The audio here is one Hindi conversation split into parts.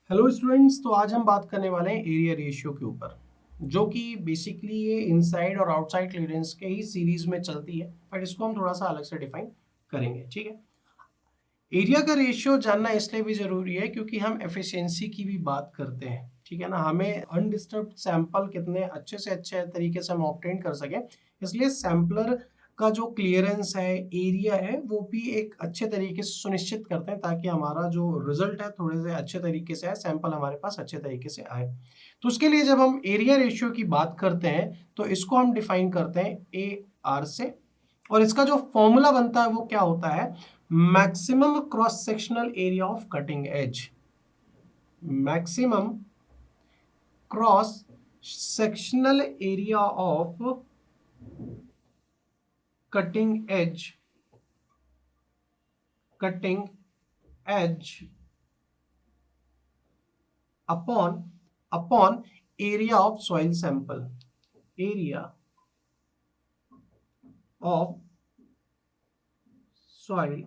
हेलो स्टूडेंट्स, तो आज हम बात करने वाले हैं एरिया रेशियो के ऊपर, जो कि बेसिकली ये इनसाइड और आउटसाइड क्लियरेंस के ही सीरीज में चलती है, बट इसको हम थोड़ा सा अलग से डिफाइन करेंगे। ठीक है, एरिया का रेशियो जानना इसलिए भी जरूरी है क्योंकि हम एफिशिएंसी की भी बात करते हैं। ठीक है ना, हमें अनडिस्टर्ब्ड सैंपल कितने अच्छे से अच्छे तरीके से हम ऑब्टेन कर सकें, इसलिए सैंपलर का जो क्लियरेंस है, एरिया है, वो भी एक अच्छे तरीके से सुनिश्चित करते हैं ताकि हमारा जो रिजल्ट है थोड़े से अच्छे तरीके से आए, सैंपल हमारे पास अच्छे तरीके से आए। तो उसके लिए जब हम एरिया रेशियो की बात करते हैं तो इसको हम डिफाइन करते हैं ए आर से, और इसका जो फॉर्मूला बनता है वो क्या होता है, maximum cross sectional area of cutting edge. Maximum cross sectional area of cutting edge, cutting edge upon upon area of soil sample, area of soil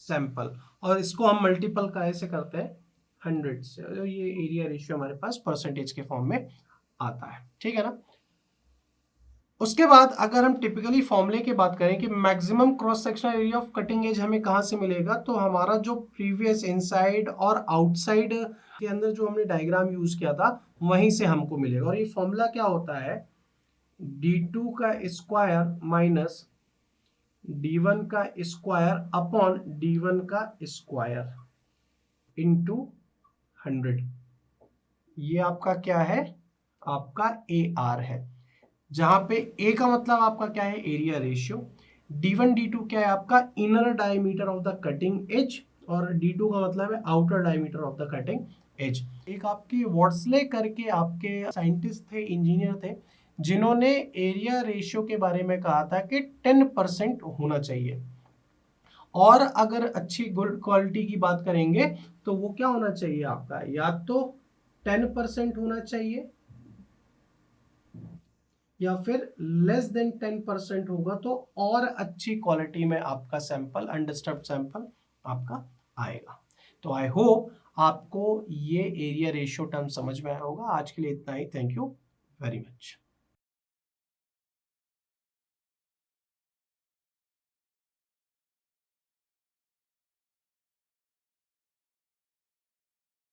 sample. और इसको हम मल्टीपल कैसे करते हैं, 100 से। तो ये एरिया रेशियो हमारे पास परसेंटेज के फॉर्म में आता है। ठीक है ना, उसके बाद अगर हम टिपिकली फॉर्मूले की बात करें कि maximum cross sectional area of cutting edge हमें कहां से मिलेगा, तो हमारा जो प्रीवियस इनसाइड और आउटसाइड के अंदर जो हमने डायग्राम यूज किया था वहीं से हमको मिलेगा। और ये फॉर्मूला क्या होता है, d2 का स्क्वायर माइनस d1 का स्क्वायर अपॉन d1 का स्क्वायर इंटू 100। ये आपका क्या है, आपका ए आर है, जहां पे ए का मतलब आपका क्या है, एरिया रेशियो। d1 d2 क्या है, आपका inner diameter of the cutting edge, और d2 का मतलब है outer diameter of the cutting edge. एक आपकी वॉट्सले करके आपके साइंटिस्ट थे, इंजीनियर थे, जिन्होंने एरिया रेशियो के बारे में कहा था कि 10% होना चाहिए। और अगर अच्छी गुड क्वालिटी की बात करेंगे तो वो क्या होना चाहिए आपका, या तो 10% होना चाहिए या फिर लेस देन 10% होगा तो और अच्छी क्वालिटी में आपका सैंपल, अनडिस्टर्ब्ड सैंपल आपका आएगा। तो आई होप आपको ये एरिया रेशियो टर्म समझ में आया होगा। आज के लिए इतना ही। Thank you very much.